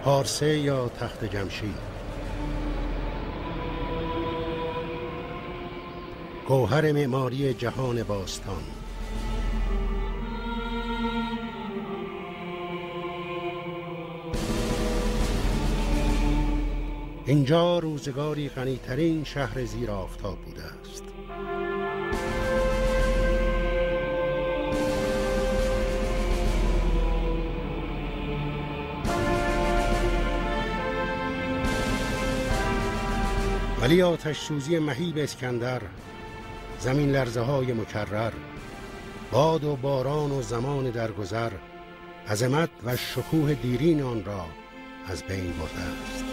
پارسه یا تخت جمشید، گوهر معماری جهان باستان. اینجا روزگاری غنی‌ترین شهر زیر آفتاب بوده است. ولی آتش سوزی مهیب اسکندر، زمین لرزه های مکرر، باد و باران و زمان درگذر، عظمت و شکوه دیرین آن را از بین برده است.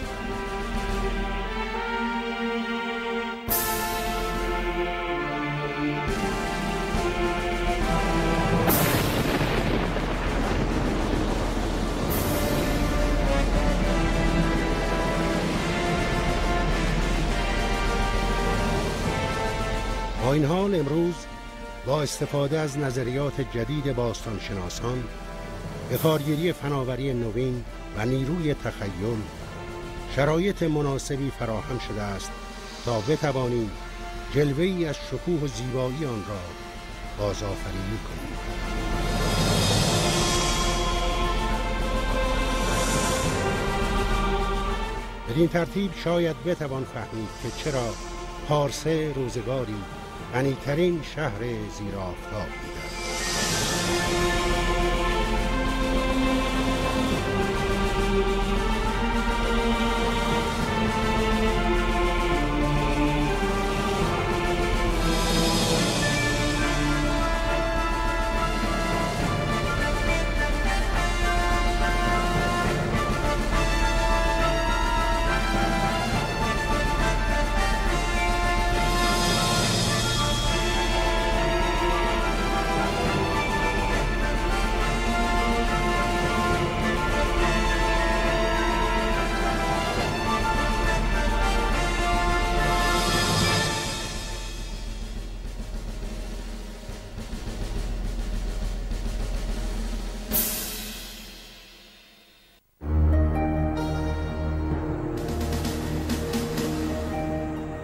با این حال امروز با استفاده از نظریات جدید باستانشناسان، به کارگیری فناوری نوین و نیروی تخیل، شرایط مناسبی فراهم شده است تا بتوانیم جلوه‌ای از شکوه و زیبایی آن را بازآفرینی کنیم. بدین ترتیب شاید بتوان فهمید که چرا پارسه روزگاری غنی‌ترین شهر زیر آفتاب بوده است.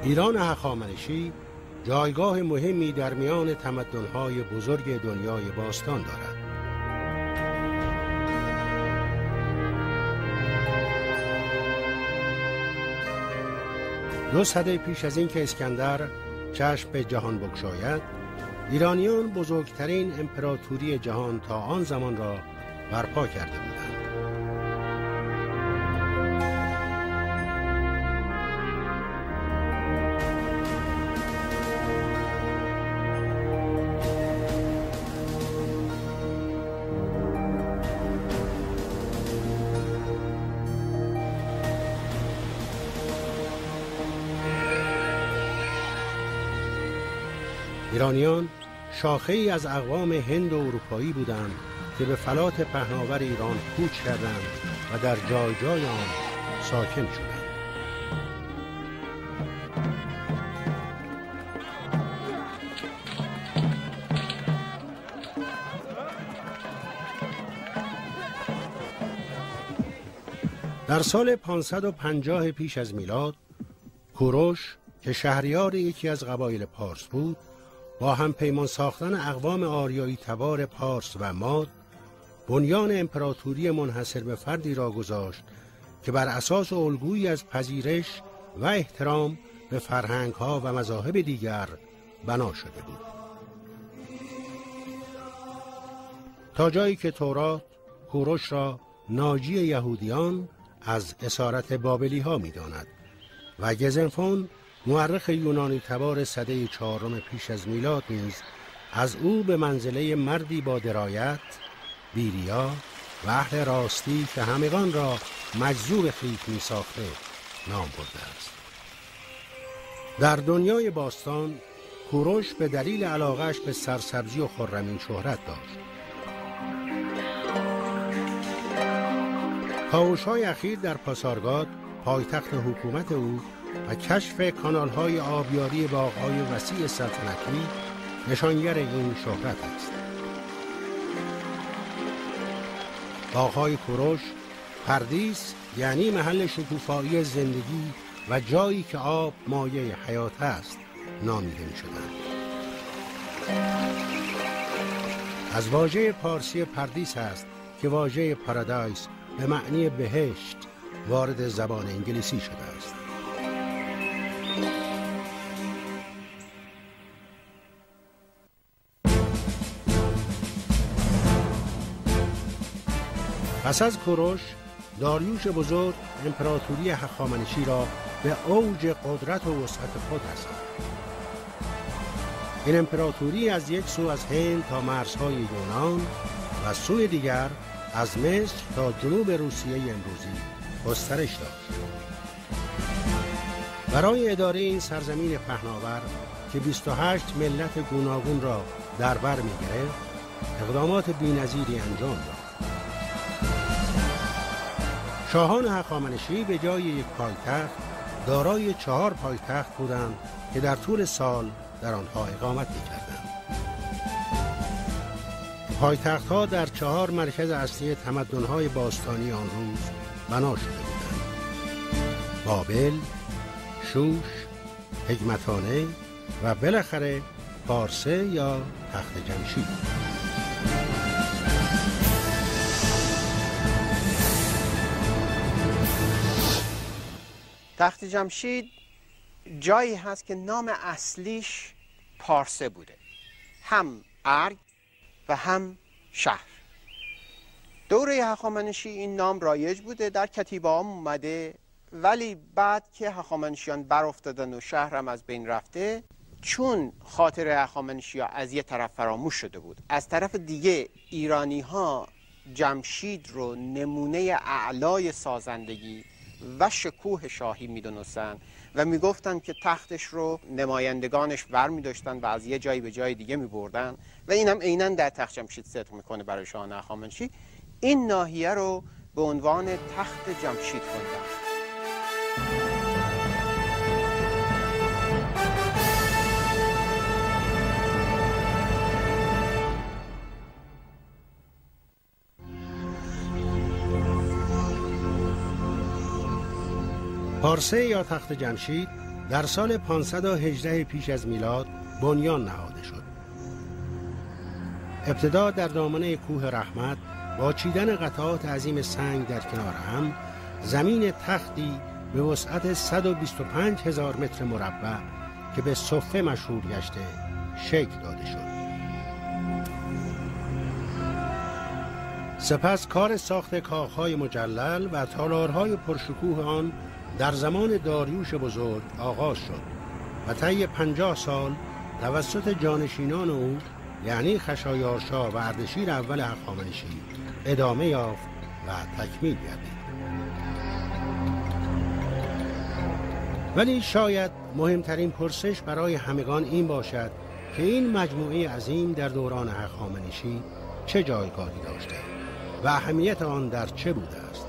ایران هخامنشی جایگاه مهمی در میان تمدن‌های بزرگ دنیای باستان دارد. دو سده پیش از این که اسکندر چشم به جهان بگشاید، ایرانیان بزرگترین امپراتوری جهان تا آن زمان را برپا کرده بودند. ایرانیان شاخه‌ای از اقوام هند و اروپایی بودند که به فلات پهناور ایران کوچ کردند و در جای جای آن ساکن شدند. در سال 550 پیش از میلاد، کوروش که شهریار یکی از قبایل پارس بود، با هم پیمان ساختن اقوام آریایی تبار پارس و ماد، بنیان امپراتوری منحصر به فردی را گذاشت که بر اساس الگویی از پذیرش و احترام به فرهنگ‌ها و مذاهب دیگر بنا شده بود. تا جایی که تورات کوروش را ناجی یهودیان از اسارت بابلی‌ها می‌داند و گزنفون مورخ یونانی تبار سده 4 پیش از میلاد نیز از او به منزله مردی با درایت، بیریا و اهل راستی که همگان را مجذوب خویش می ساخته نام برده است. در دنیای باستان کوروش به دلیل علاقه‌اش به سرسبزی و خرمی شهرت داشت. کاوش‌های اخیر در پاسارگاد، پایتخت حکومت او، و کشف کانال‌های آبیاری باغ‌های وسیع سلطنتی نشانگر این شهرت است. باغ‌های کوروش پردیس یعنی محل شکوفایی زندگی و جایی که آب مایه حیات است نامیده می شدند. از واژه پارسی پردیس است که واژه پارادایس به معنی بهشت وارد زبان انگلیسی شده است. پس از کوروش، داریوش بزرگ امپراتوری هخامنشی را به اوج قدرت و وسعت خود رساند. این امپراتوری از یک سو از هند تا مرزهای یونان و سوی دیگر از مصر تا جنوب روسیه امروزی گسترش داشت. برای اداره این سرزمین پهناور که 28 ملت گوناگون را در بر می‌گرفت، اقدامات بی‌نظیری انجام داد. شاهان هخامنشی به جای یک پایتخت دارای 4 پایتخت بودند که در طول سال در آنها اقامت می‌کردند. پایتخت‌ها در 4 مرکز اصلی تمدن‌های باستانی آن روز بنا شده بودند: بابل، شوش، هگمتانه و بالاخره پارسه یا تخت جمشید. تخت جمشید جایی هست که نام اصلیش پارسه بوده، هم ارگ و هم شهر. دوره هخامنشی این نام رایج بوده، در کتیبه هم اومده، ولی بعد که هخامنشیان برافتادن و شهر هم از بین رفته، چون خاطر هخامنشی ها از یه طرف فراموش شده بود، از طرف دیگه ایرانی ها جمشید رو نمونه اعلای سازندگی و شکوه شاهی میدونستن و میگفتن که تختش رو نمایندگانش بر میداشتن و از یه جایی به جای دیگه میبردن و این هم عیناً در تخت جمشید صدق میکنه برای شاهان هخامنشی. این ناحیه رو به عنوان تخت جمشید خوندن. پارسه یا تخت جمشید در سال 518 پیش از میلاد بنیان نهاده شد. ابتدا در دامنه کوه رحمت با چیدن قطعات عظیم سنگ در کنار هم، زمین تختی به وسعت 125,000 متر مربع که به صفه مشهور گشته شکل داده شد. سپس کار ساخت کاخهای مجلل و تالارهای پرشکوه آن در زمان داریوش بزرگ آغاز شد و طی 50 سال توسط جانشینان او یعنی خشایارشا و اردشیر اول هخامنشی ادامه یافت و تکمیل گردید. ولی شاید مهمترین پرسش برای همگان این باشد که این مجموعه عظیم در دوران هخامنشی چه جایگاهی داشته و اهمیت آن در چه بوده است.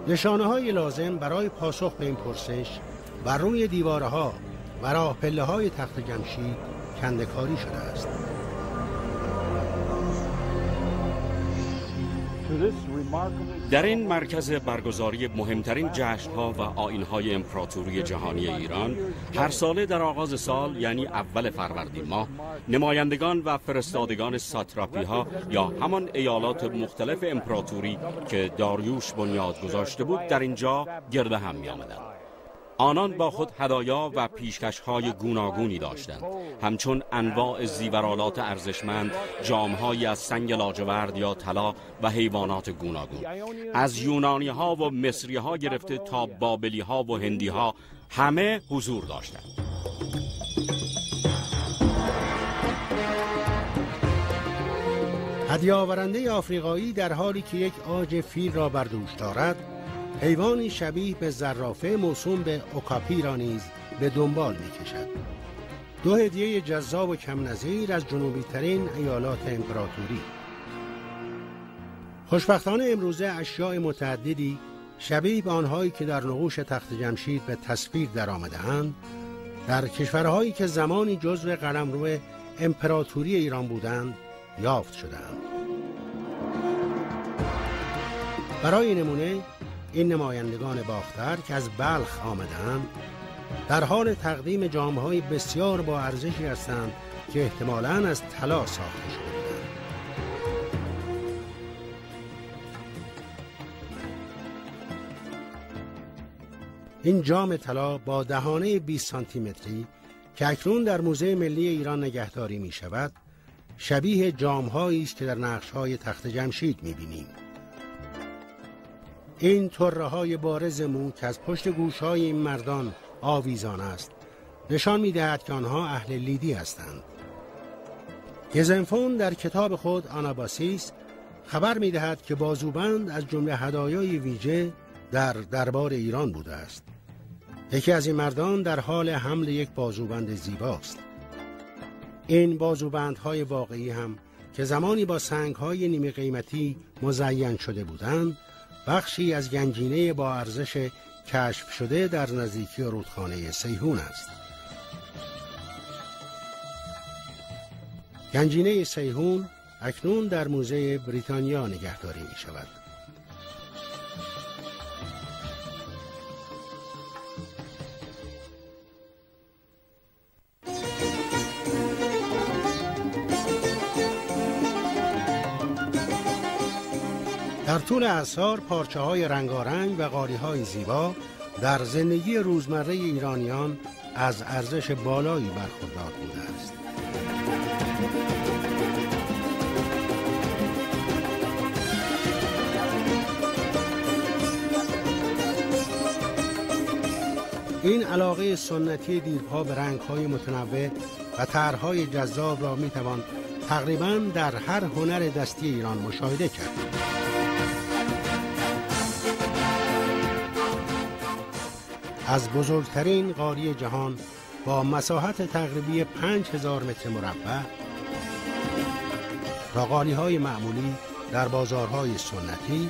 نشانه‌های لازم برای پاسخ به این پرسش بر روی دیوارها و راه پله‌های تخت جمشید کنده‌کاری شده است. در این مرکز برگزاری مهمترین جشن‌ها و آیین‌های امپراتوری جهانی ایران، هر ساله در آغاز سال یعنی اول فروردین ماه، نمایندگان و فرستادگان ساتراپی‌ها یا همان ایالات مختلف امپراتوری که داریوش بنیاد گذاشته بود در اینجا گرد هم می‌آمدند. آنان با خود هدایا و پیشکش‌های گوناگونی داشتند، همچون انواع زیورآلات ارزشمند، جام‌هایی از سنگ لاجورد یا طلا و حیوانات گوناگون. از یونانی‌ها و مصری‌ها گرفته تا بابلی‌ها و هندی‌ها همه حضور داشتند. هدیه آورنده آفریقایی در حالی که یک عاج فیل را بر دوش دارد، حیوانی شبیه به زرافه موسوم به اوکاپی را نیز به دنبال می‌کشد. 2 هدیه جذاب و کم نظیر از جنوبی ترین ایالات امپراتوری. خوشبختانه امروزه اشیاء متعددی شبیه به آنهایی که در نقوش تخت جمشید به تصویر درآمده‌اند، در کشورهایی که زمانی جزو قلمرو امپراتوری ایران بودند یافت شده‌اند. برای نمونه این نمایندگان باختر که از بلخ آمدند در حال تقدیم جامه‌های بسیار با ارزشی هستند که احتمالاً از طلا ساخته شده بودند. این جام طلا با دهانه 20 سانتی متری که اکنون در موزه ملی ایران نگهداری می شود، شبیه جام‌هایی است که در نقش‌های تخت جمشید می‌بینیم. این طره‌های بارز مو که از پشت گوش‌های این مردان آویزان است، نشان می‌دهد که آنها اهل لیدی هستند. گزنفون در کتاب خود آناباسیس خبر می‌دهد که بازوبند از جمله هدایای ویژه در دربار ایران بوده است. یکی از این مردان در حال حمل یک بازوبند زیباست. این بازوبندهای واقعی هم که زمانی با سنگ‌های نیمه قیمتی مزین شده بودند، بخشی از گنجینه با ارزش کشف شده در نزدیکی رودخانه سیحون است. گنجینه سیحون اکنون در موزه بریتانیا نگهداری می شود. در طول عصر پارچه‌های رنگارنگ و قالی‌های زیبا در زندگی روزمره ایرانیان از ارزش بالایی برخوردار بوده است. این علاقه سنتی دیرپا به رنگ‌های متنوع و طرح‌های جذاب را می‌توان تقریباً در هر هنر دستی ایران مشاهده کرد. از بزرگترین قالی جهان با مساحت تقریبی 5000 متر مربع تا قالی‌های معمولی در بازارهای سنتی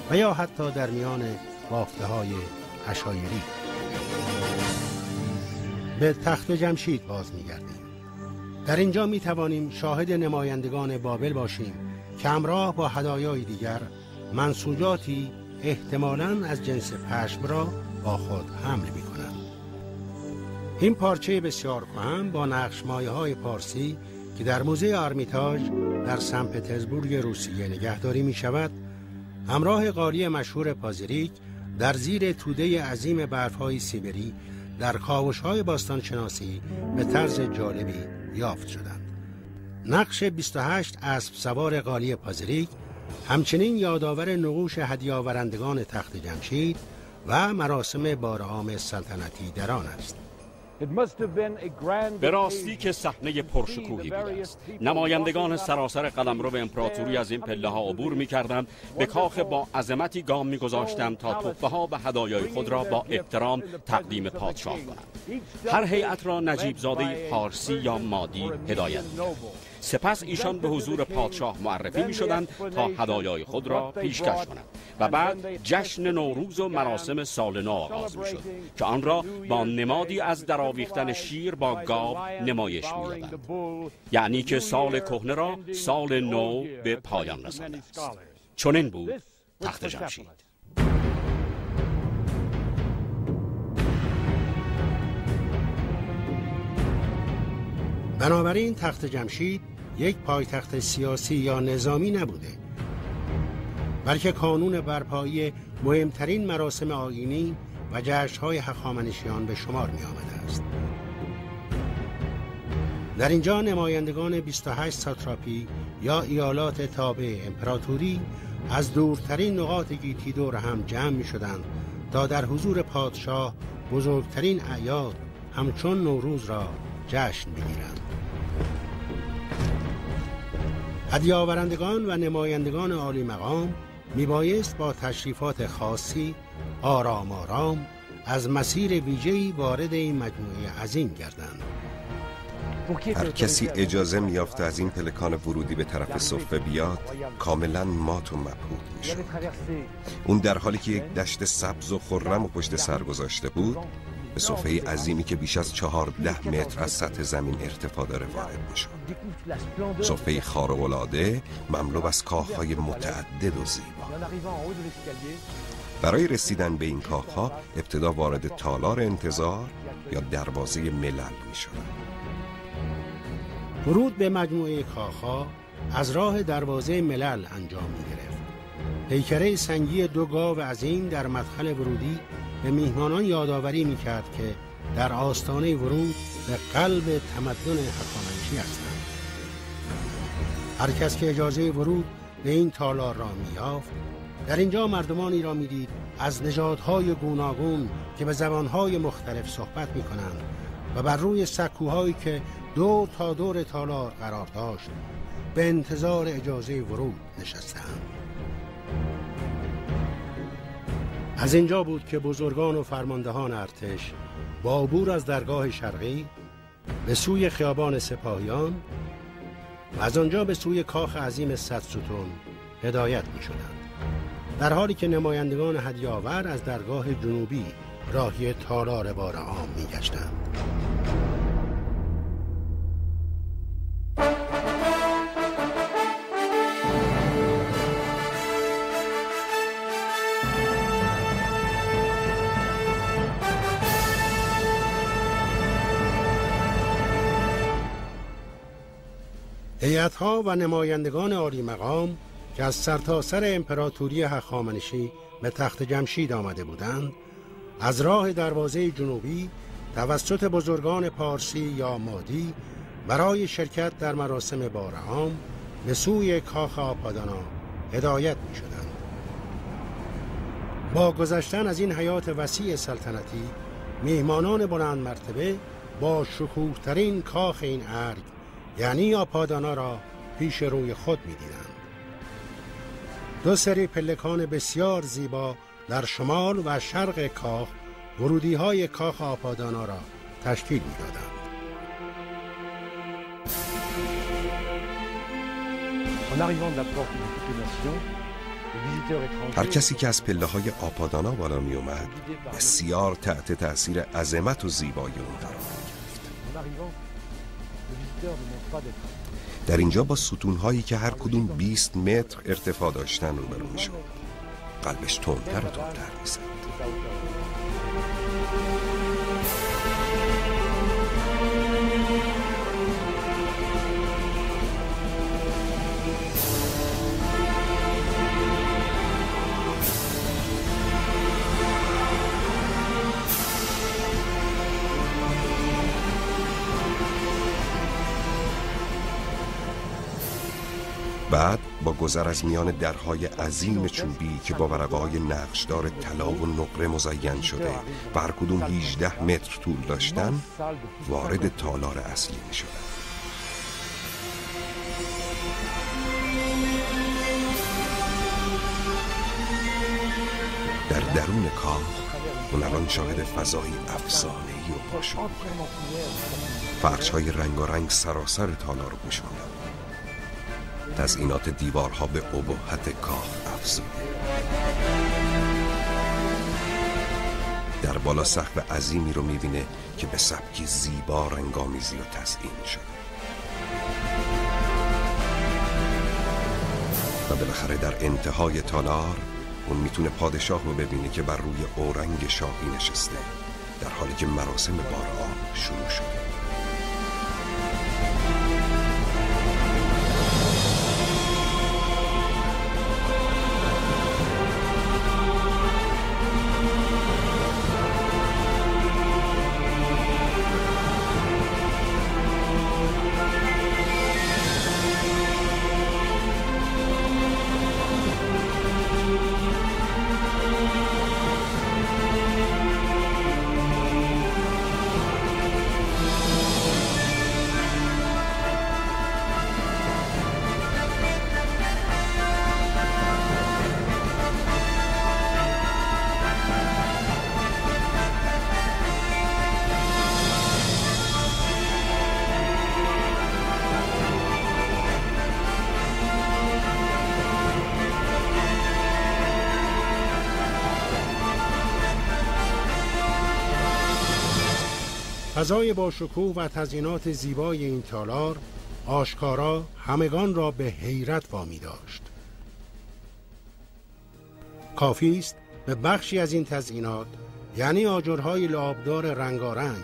و یا حتی در میان بافته‌های عشایری. به تخت جمشید باز می‌گردیم. در اینجا می‌توانیم شاهد نمایندگان بابل باشیم که همراه با هدایای دیگر منسوجاتی احتمالاً از جنس پشم را با خود حمل می‌کنند. این پارچه بسیار کهن با نقش‌مایه‌های پارسی که در موزه آرمیتاژ در سن پترزبورگ روسیه نگهداری می‌شود، همراه قالی مشهور پازریک در زیر توده عظیم برف‌های سیبری در کاوش‌های باستانشناسی به طرز جالبی یافت شدند. نقش 28 اسب سوار قالی پازریک همچنین یادآور نقوش هدیه‌آورندگان تخت جمشید و مراسم بارعام سلطنتی در آن است. به راستی که صحنه پرشکوهی بوده است. نمایندگان سراسر قلمرو امپراتوری از این پله ها عبور می‌کردند، به کاخ با عظمتی گام می‌گذاشتند تا تحفه‌ها و هدایای خود را با احترام تقدیم پادشاه کنند. هر هیئت را نجیب زاده پارسی یا مادی هدایت می‌کرد. سپس ایشان به حضور پادشاه معرفی می شدند تا هدایای خود را پیشکش کنند و بعد جشن نوروز و مراسم سال نو آغاز می شد که آن را با نمادی از درآویختن شیر با گاو نمایش می دادند. یعنی که سال کهنه را سال نو به پایان رسانده است. چنین بود تخت جمشید. بنابراین تخت جمشید یک پایتخت سیاسی یا نظامی نبوده، بلکه کانون برپایی مهمترین مراسم آیینی و جشن‌های هخامنشیان به شمار می آمده است. در اینجا نمایندگان 28 ساتراپی یا ایالات تابع امپراتوری از دورترین نقاط گیتی دور هم جمع می شدند تا در حضور پادشاه بزرگترین اعیاد همچون نوروز را جشن بگیرند. هدیه‌آورندگان و نمایندگان عالی مقام میبایست با تشریفات خاصی آرام آرام از مسیر ویژه‌ای وارد این مجموعه عظیم گردند. هر کسی اجازه می‌یافت از این پلکان ورودی به طرف صفه بیاد کاملا مات و مبهوت میشد. اون در حالی که یک دشت سبز و خرم و پشت سر گذاشته بود، به صفحه عظیمی که بیش از 14 متر از سطح زمین ارتفاع داره وارد میشد. صفحه خارق‌العاده مملو از کاخهای متعدد و زیبا. برای رسیدن به این کاخها ابتدا وارد تالار انتظار یا دروازه ملل میشد. ورود به مجموعه کاخها از راه دروازه ملل انجام می‌گرفت. پیکره سنگی 2 گاو عظیم در مدخل ورودی به میهمانان یادآوری می‌کرد که در آستانه ورود به قلب تمدن هخامنشی هستند. هر کس که اجازه ورود به این تالار را می‌یافت، در اینجا مردمانی را می‌دید از نژادهای گوناگون که به زبانهای مختلف صحبت می‌کنند و بر روی سکوهایی که دور تا دور تالار قرار داشت به انتظار اجازه ورود نشستند. از اینجا بود که بزرگان و فرماندهان ارتش با عبور از درگاه شرقی به سوی خیابان سپاهیان و از آنجا به سوی کاخ عظیم 100 ستون هدایت می شدند، در حالی که نمایندگان هدیه‌آور از درگاه جنوبی راهی تالار بار عام می گشتند. هیئت‌ها و نمایندگان عالی مقام که از سرتاسر امپراتوری هخامنشی به تخت جمشید آمده بودند، از راه دروازه جنوبی توسط بزرگان پارسی یا مادی برای شرکت در مراسم بار عام به سوی کاخ آپادانا هدایت می شدند. با گذشتن از این حیات وسیع سلطنتی، میهمانان بلند مرتبه با شکوه‌ترین کاخ این ارگ یعنی آپادانا را پیش روی خود می دیدند. 2 سری پلکان بسیار زیبا در شمال و شرق کاخ ورودی های کاخ آپادانا را تشکیل می دادند. هر کسی که از پله های آپادانا بالا می اومد بسیار تحت تأثیر عظمت و زیبایی اون قرار گرفت. در اینجا با ستونهایی که هر کدوم 20 متر ارتفاع داشتن روبرو می شد. قلبش تندتر و تندتر می زد. بعد با گذر از میان درهای عظیم چوبی که با ورقه‌های نقشدار طلا و نقره مزین شده و هر کدوم 18 متر طول داشتن، وارد تالار اصلی می شدن. در درون کاخ اون الان شاهد فضایی افسانه‌ای و پرشکوه. فرش‌های رنگارنگ سراسر تالار رو پوشوندن. تزئینات دیوارها به ابهت کاخ افزوده. در بالا سقف عظیمی رو میبینه که به سبکی زیبا رنگامیزی و تزئین شده. و بالاخره در انتهای تالار اون میتونه پادشاه رو ببینه که بر روی اورنگ شاهی نشسته، در حالی که مراسم بار عام شروع شده. فضای با شکوه و تزیینات زیبای این تالار آشکارا همگان را به حیرت وامی داشت. کافی است به بخشی از این تزیینات، یعنی آجرهای لعابدار رنگارنگ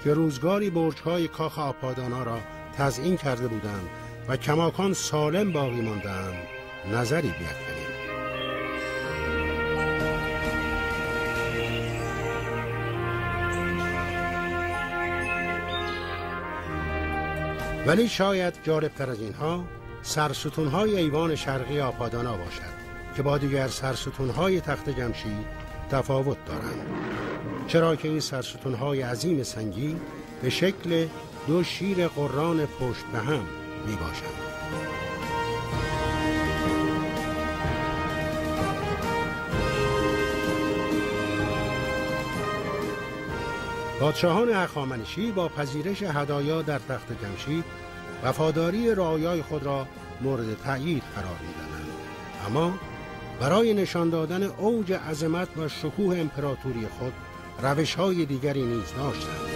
که روزگاری برج‌های کاخ آپادانا را تزیین کرده بودند و کماکان سالم باقی ماندند، نظری بیفکنیم. ولی شاید جالبتر از اینها سرستون‌های ایوان شرقی آپادانا باشد که با دیگر سرستون‌های تخت جمشید تفاوت دارند، چرا که این سرستون‌های عظیم سنگی به شکل دو شیر قران پشت به هم می باشند. پادشاهان هخامنشی با پذیرش هدایا در تخت جمشید وفاداری رعایای خود را مورد تأیید قرار می‌دادند، اما برای نشان دادن اوج عظمت و شکوه امپراتوری خود روش‌های دیگری نیز داشتند.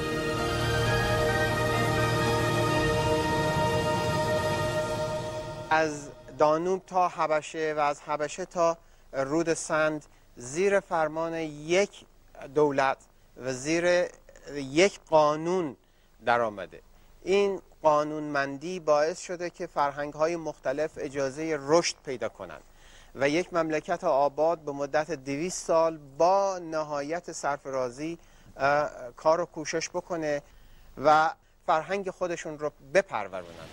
از دانوب تا حبشه و از حبشه تا رود سند زیر فرمان یک دولت و زیر یک قانون در آمده. این قانونمندی باعث شده که فرهنگ‌های مختلف اجازه رشد پیدا کنند و یک مملکت آباد به مدت 200 سال با نهایت سرفرازی کار و کوشش بکنه و فرهنگ خودشون رو بپرورونند.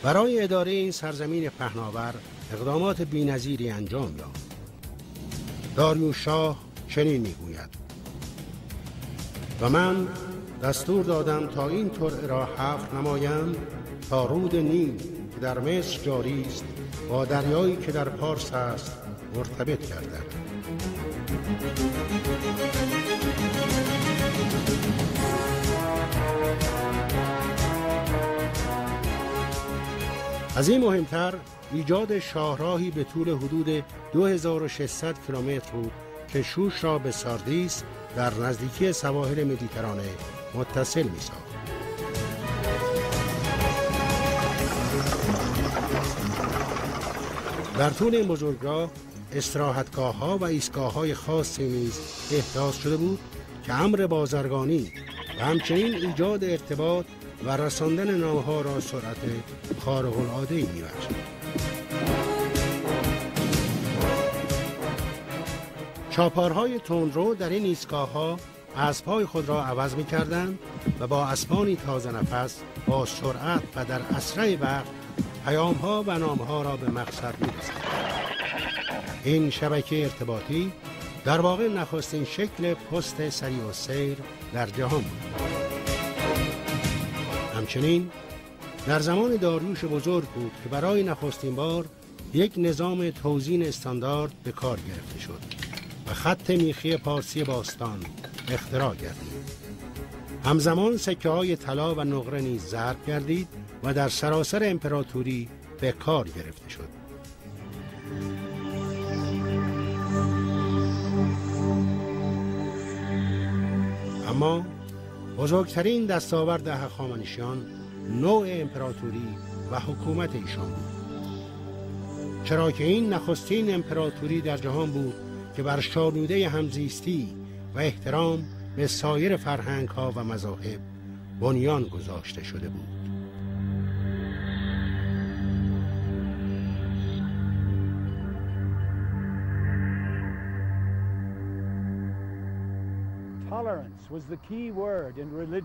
برای اداره این سرزمین پهناور اقدامات بی‌نظیری انجام یافت. داریوش شاه چنین میگوید: و من دستور دادم تا این ترعه را حفر نمایند تا رود نیل که در مصر جاری است با دریایی که در پارس است مرتبط گردد. از این مهمتر ایجاد شاهراهی به طول حدود 2600 کیلومتر بود که شوش را به ساردیس در نزدیکی سواحل مدیترانه متصل می‌ساخت. در طول این بزرگراه استراحتگاه‌ها و ایستگاه‌های خاصی نیز احداث شده بود که امر بازرگانی و همچنین ایجاد ارتباط و رساندن نامه‌ها را سرعت خارق‌العاده‌ای می‌بخشید. چاپارهای تندرو در این ایستگاه‌ها اسب‌های خود را عوض می‌کردند و با اسبانی تازه نفس با سرعت و در اسرع وقت پیام‌ها و نامه‌ها را به مقصد می‌رساندند. این شبکه ارتباطی در واقع نخستین شکل پست سریع السیر در جهان بود. همچنین در زمان داریوش بزرگ بود که برای نخستین بار یک نظام توزیع استاندارد به کار گرفته شد و خط میخی پارسی باستان اختراع گردید. همزمان سکه‌های طلا و نقره نیز ضرب گردید و در سراسر امپراتوری به کار گرفته شد. اما بزرگترین دستاورد هخامنشیان نوع امپراتوری و حکومت ایشان بود، چرا که این نخستین امپراتوری در جهان بود که بر شالوده همزیستی و احترام به سایر فرهنگ‌ها و مذاهب بنیان گذاشته شده بود.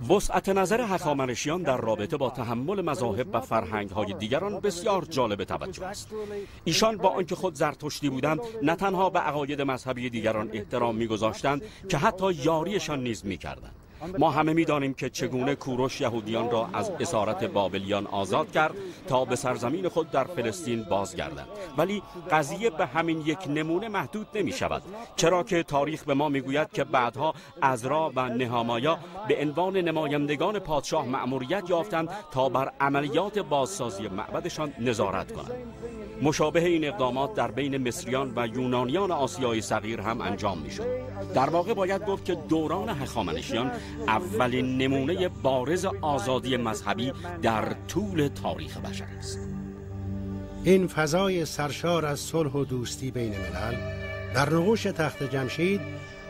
وسعت نظر هخامنشیان در رابطه با تحمل مذاهب و فرهنگ‌های دیگران بسیار جالب توجه است. ایشان با آنکه خود زرتشتی بودند، نه تنها به عقاید مذهبی دیگران احترام می‌گذاشتند که حتی یاریشان نیز می‌کردند. ما همه می‌دانیم که چگونه کوروش یهودیان را از اسارت بابلیان آزاد کرد تا به سرزمین خود در فلسطین بازگردند، ولی قضیه به همین یک نمونه محدود نمی‌شود، چرا که تاریخ به ما می‌گوید که بعدها عزرا و نهامایا به عنوان نمایندگان پادشاه مأموریت یافتند تا بر عملیات بازسازی معبدشان نظارت کنند. مشابه این اقدامات در بین مصریان و یونانیان آسیای صغیر هم انجام میشد. در واقع باید گفت که دوران هخامنشیان اولین نمونه بارز آزادی مذهبی در طول تاریخ بشر است. این فضای سرشار از صلح و دوستی بین ملل در نقوش تخت جمشید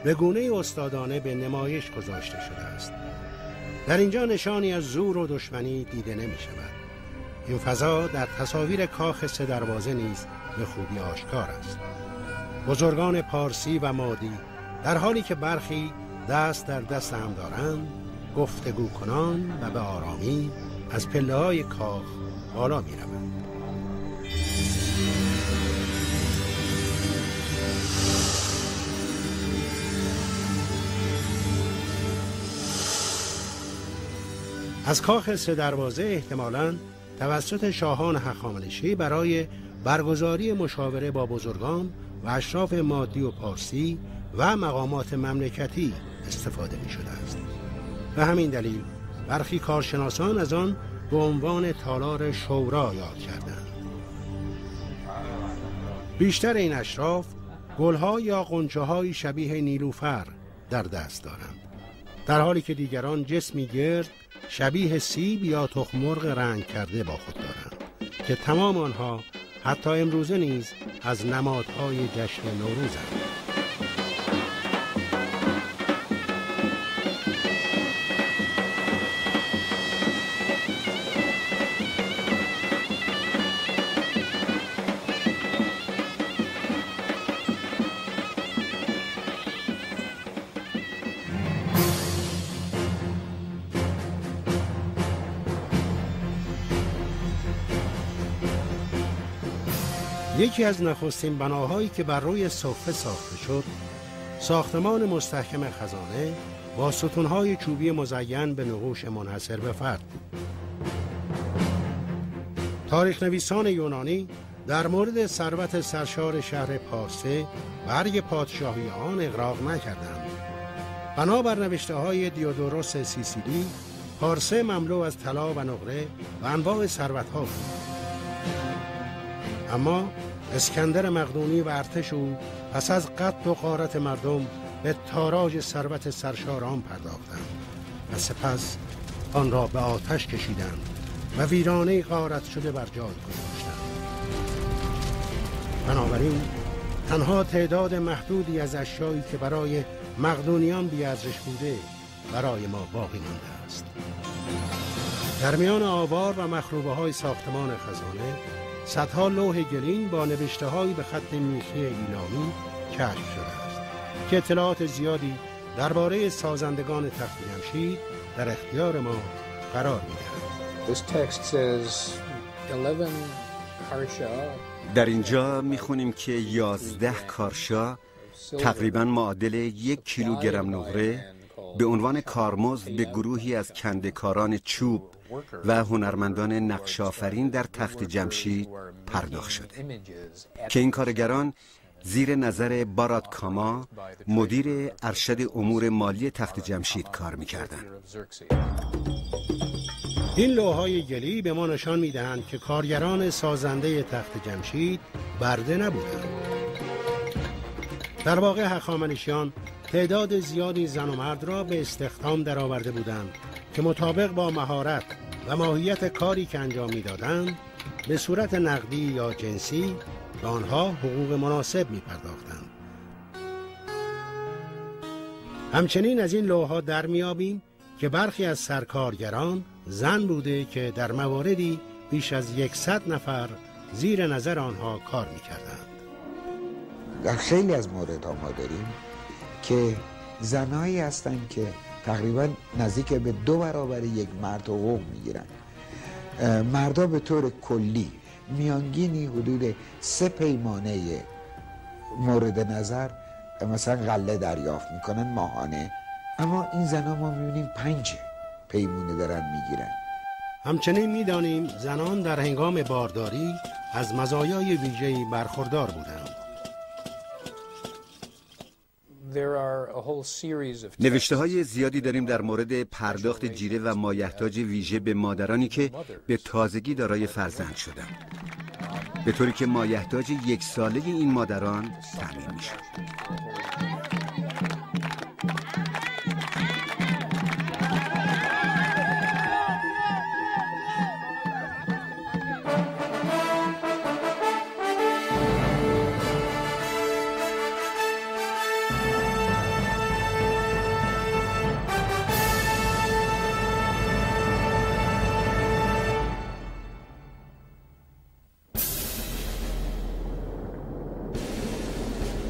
به گونه استادانه به نمایش گذاشته شده است. در اینجا نشانی از زور و دشمنی دیده نمی شود. این فضا در تصاویر کاخ سه دروازه نیز به خوبی آشکار است. بزرگان پارسی و مادی در حالی که برخی دست در دست هم دارند، گفتگو کنان و به آرامی از پله‌های کاخ بالا می روند. از کاخ سه دروازه احتمالاً توسط شاهان هخامنشی برای برگزاری مشاوره با بزرگان و اشراف مادی و پارسی و مقامات مملکتی استفاده می شده است. به همین دلیل برخی کارشناسان از آن به عنوان تالار شورا یاد کردند. بیشتر این اشراف گلها یا غنچه‌های شبیه نیلوفر در دست دارند، در حالی که دیگران جسمی گرد شبیه سیب یا تخم مرغ رنگ کرده با خود دارند که تمام آنها حتی امروزه نیز از نمادهای جشن نوروزند. یکی از نخستین بناهایی که بر روی صفه ساخته شد، ساختمان مستحکم خزانه با ستونهای چوبی مزین به نقوش منحصر به فرد بود. تاریخ نویسان یونانی در مورد ثروت سرشار شهر پارسه و ارگ پادشاهی آن اغراق نکردند. بنابر نوشته‌های دیودوروس سیسیلی، پارسه مملو از طلا و نقره و انواع ثروت‌ها بود. اما اسکندر مقدونی و ارتش او پس از قتل و غارت مردم به تاراج ثروت سرشار آن پرداختند و سپس آن را به آتش کشیدند و ویرانه غارت شده بر جای گذاشتند. بنابراین تنها تعداد محدودی از اشیایی که برای مقدونیان بی‌ارزش بوده برای ما باقی مانده است. در میان آوار و مخروبه‌های ساختمان خزانه صدها لوح گلین با نوشته‌هایی به خط میخی ایلامی کشف شده است که اطلاعات زیادی درباره سازندگان تخت جمشید در اختیار ما قرار می‌دهد. در اینجا می‌خونیم که 11 کارشا تقریباً معادل 1 کیلوگرم نقره به عنوان کارمزد به گروهی از کنده‌کاران چوب و هنرمندان نقش‌آفرین در تخت جمشید پرداخت شده که این کارگران زیر نظر بارات کاما مدیر ارشد امور مالی تخت جمشید کار می‌کردند. این لوح‌های گلی به ما نشان می‌دهند که کارگران سازنده تخت جمشید برده نبودند. در واقع هخامنشیان تعداد زیادی زن و مرد را به استخدام درآورده بودند که مطابق با مهارت و ماهیت کاری که انجام می‌دادند به صورت نقدی یا جنسی به آنها حقوق مناسب می‌پرداختند. همچنین از این لوح‌ها در می‌یابیم که برخی از سرکارگران زن بوده که در مواردی بیش از 100 نفر زیر نظر آنها کار می‌کردند. در خیلی از موردها ما داریم که زنایی هستند که تقریبا نزدیک به 2 برابر یک مرد حقوق میگیرن. مردا به طور کلی میانگینی حدود 3 پیمانه مورد نظر مثلا غله دریافت میکنن ماهانه، اما این زنها ما میبینیم 5 پیمونه دارن میگیرن. همچنین میدانیم زنان در هنگام بارداری از مزایای ویژه‌ای برخوردار بودند. نوشته‌های زیادی داریم در مورد پرداخت جیره و مایحتاج ویژه به مادرانی که به تازگی دارای فرزند شدند. به طوری که مایحتاج 1 ساله این مادران تامین میشد.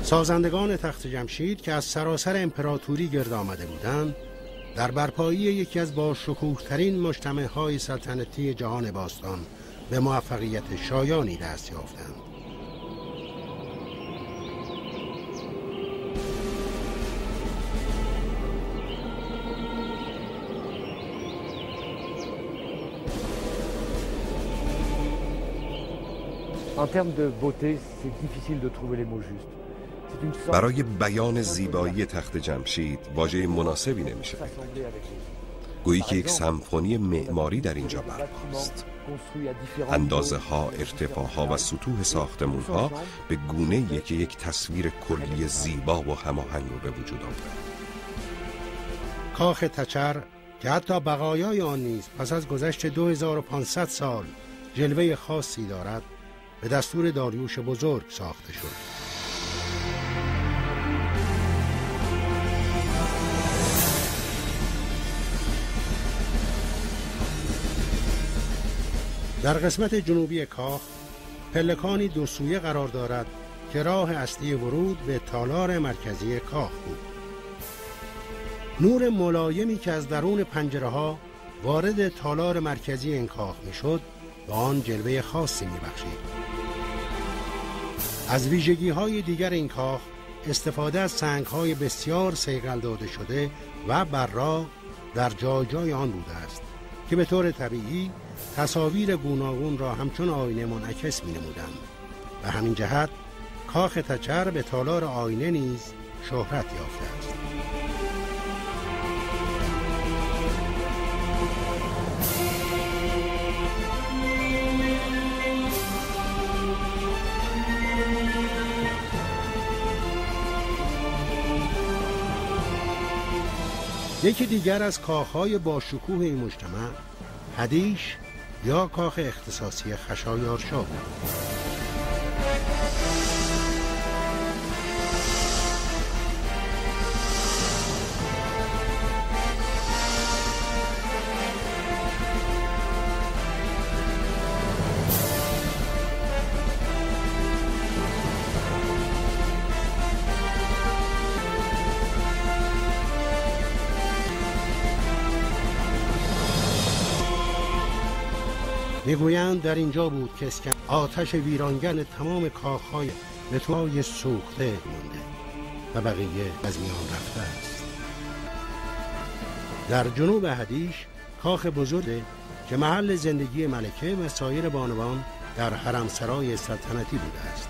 سازندگان تخت جمشید که از سراسر امپراتوری گرد آمده بودند، در برپایی یکی از باشکوه‌ترین مجتمع‌های سلطنتی جهان باستان به موفقیت شایانی دست یافتند. En termes de beauté, c'est difficile de trouver les mots justes. برای بیان زیبایی تخت جمشید واژه مناسبی نمیشه. گویی که یک سمفونی معماری در اینجا برپاست. اندازه ها، ارتفاع ها و سطوح ساختمون ها به گونه‌ای که یک تصویر کلی زیبا و هماهنگ رو به وجود آورد. کاخ تچر که حتی بقایای آن نیز پس از گذشت 2500 سال جلوه خاصی دارد، به دستور داریوش بزرگ ساخته شد. در قسمت جنوبی کاخ پلکانی 2 سویه قرار دارد که راه اصلی ورود به تالار مرکزی کاخ بود. نور ملایمی که از درون پنجره‌ها وارد تالار مرکزی این کاخ میشد به آن جلوه خاصی میبخشید. از ویژگی‌های دیگر این کاخ استفاده از سنگ‌های بسیار صیقل داده شده و براق در جای جای آن بوده است که به طور طبیعی تصاویر گوناگون را همچون آینه منعکس می‌نمودند. و همین جهت کاخ تچر به تالار آینه نیز شهرت یافته است. یکی دیگر از کاخهای باشکوه این مجتمع هدیش یا کاخ اختصاصی خشایارشا بود. میگویند در اینجا بود که اسکندر آتش ویرانگر تمام کاخهای به توی سوخته مانده و بقیه از میان رفته است. در جنوب هدیش کاخ بزرگ که محل زندگی ملکه و سایر بانوان در حرمسرای سلطنتی بوده است.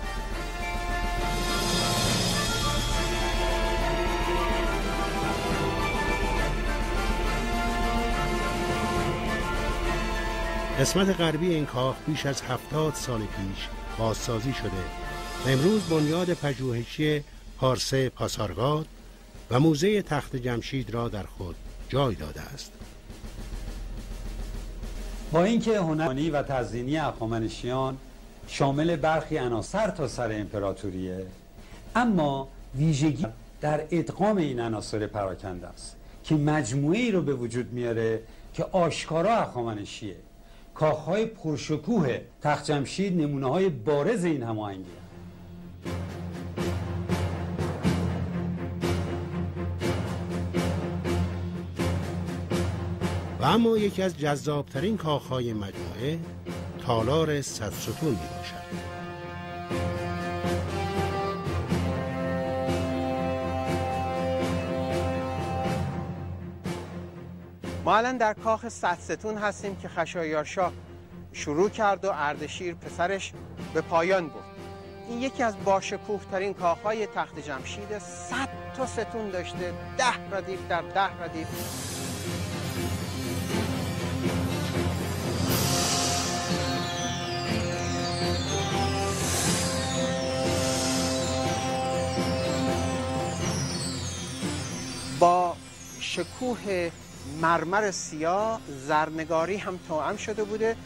قسمت غربی این کاخ بیش از 70 سال پیش بازسازی شده و امروز بنیاد پژوهشی پارسه پاسارگاد و موزه تخت جمشید را در خود جای داده است. با اینکه هنری و تزیینی هخامنشیان شامل برخی عناصر تا سر امپراتوریه، اما ویژگی در ادغام این عناصر پراکنده است که مجموعه‌ای رو به وجود میاره که آشکارا هخامنشیه. کاخهای پرشکوه تخت جمشید نمونه‌های بارز این هماهنگی هست. و اما یکی از جذابترین کاخهای مجموعه تالار 100 ستون می باشد. ما الان در کاخ 100 ستون هستیم که خشایارشا شروع کرد و اردشیر پسرش به پایان برد. این یکی از باشکوه‌ترین کاخهای تخت جمشید. 100 تا ستون داشته، 10 ردیف در 10 ردیف. شکوه مرمر سیاه زرنگاری هم توأم شده بوده.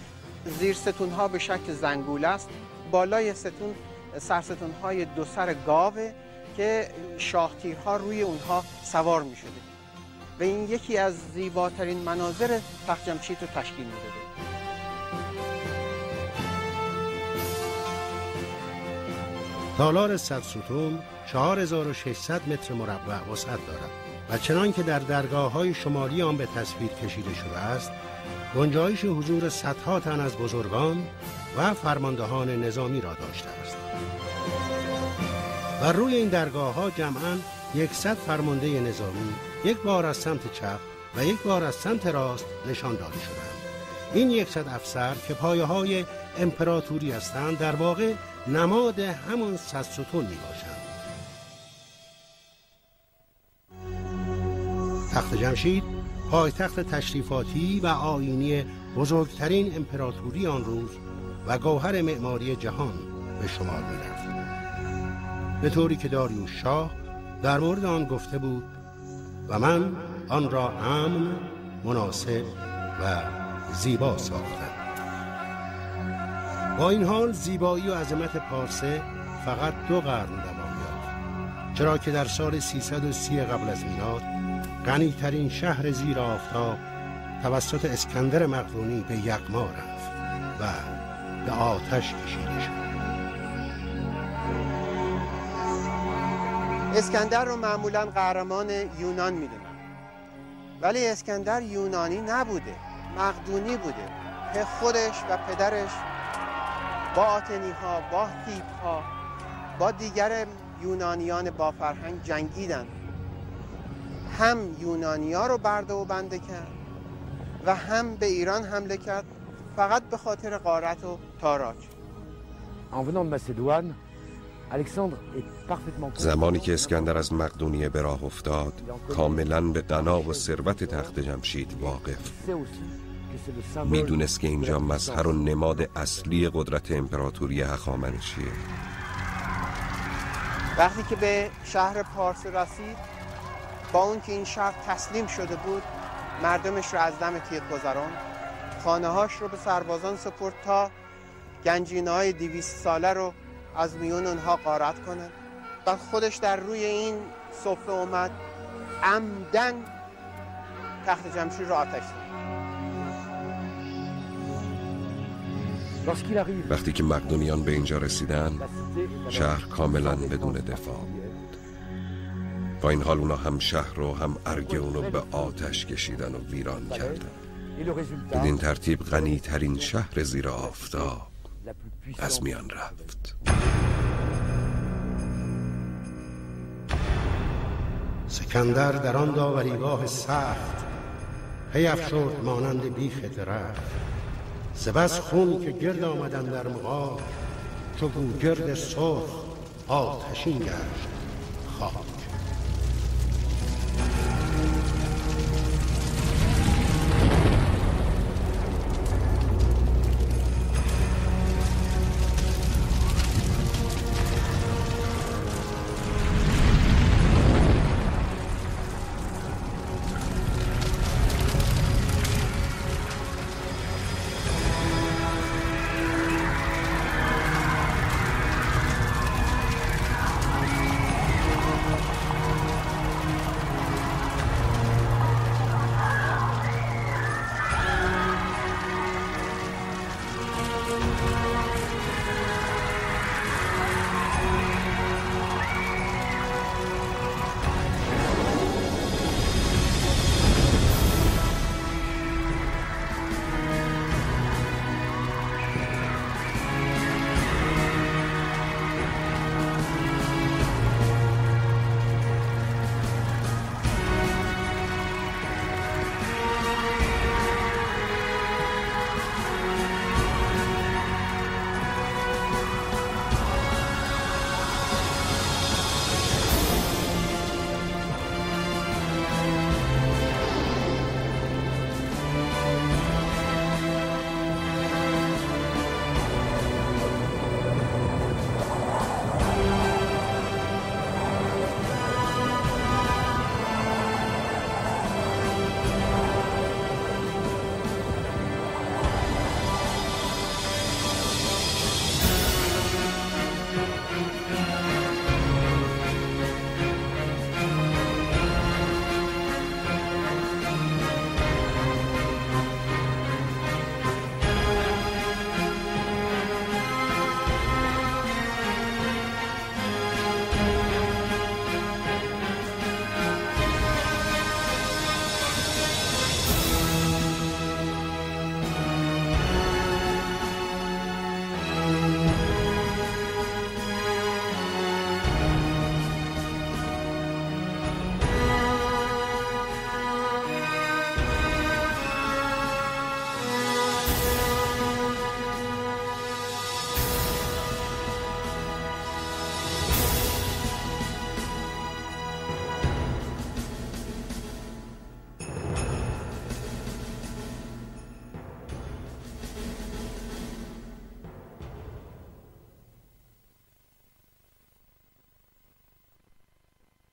زیر ستونها به شکل زنگوله است، بالای ستون سرستونهای دو سر گاوه که شاهتیرها روی اونها سوار می شده و این یکی از زیباترین مناظر تخت جمشید رو تشکیل می داده. تالار 100 ستون 4600 متر مربع وسعت دارد و چنان که در درگاه‌های شمالی آن به تصویر کشیده شده است، گنجایش حضور صدها تن از بزرگان و فرماندهان نظامی را داشته است. و روی این درگاه‌ها جمعاً 100 فرمانده نظامی یک بار از سمت چپ و یک بار از سمت راست نشان داده شدند. این 100 افسر که پایه‌های امپراتوری هستند در واقع نماد همان 100 ستون میباشند. تخت جمشید پایتخت تشریفاتی و آیینی بزرگترین امپراتوری آن روز و گوهر معماری جهان به شمار می‌رفت، به طوری که داریوش شاه در مورد آن گفته بود و من آن را امن، مناسب و زیبا ساختم. با این حال زیبایی و عظمت پارسه فقط 2 قرن دوام یافت، چرا که در سال 330 قبل از میلاد غنی‌ترین شهر زیر آفتاب توسط اسکندر مقدونی به یغما رفت و به آتش کشیده شد. اسکندر رو معمولاً قهرمان یونان میدونن، ولی اسکندر یونانی نبوده، مقدونی بوده که خودش و پدرش با آتنی ها، با هیپ ها، با دیگر یونانیان با فرهنگ جنگیدن. هم یونانیا رو برده و بنده کرد و هم به ایران حمله کرد فقط به خاطر غارت و تاراج. زمانی که اسکندر از مقدونیه به راه افتاد، کاملاً به غنا و ثروت تخت جمشید واقف. میدونست که اینجا مظهر و نماد اصلی قدرت امپراتوری هخامنشیه. وقتی که به شهر پارس رسید، با اون که این شهر تسلیم شده بود، مردمش رو از دم تیغ گذران، خانه‌هاش رو به سربازان سپرد تا گنجینه‌های 200 ساله رو از میون اونها غارت کنن. و خودش در روی این سفره اومد عمدن تخت جمشید رو آتش زد. وقتی که مقدونیان به اینجا رسیدن، شهر کاملا بدون دفاع بود. با این حال اونا هم شهر رو هم ارگ اونو به آتش کشیدن و ویران کردن. بدین ترتیب غنی ترین شهر زیر آفتاب از میان رفت. سکندر در آن داوریگاه سخت پی افشرد مانند بیخ درخت، ز بس خون که گرد آمدن در مغار، چو گوگرد سرخ آتشین گشت خاک.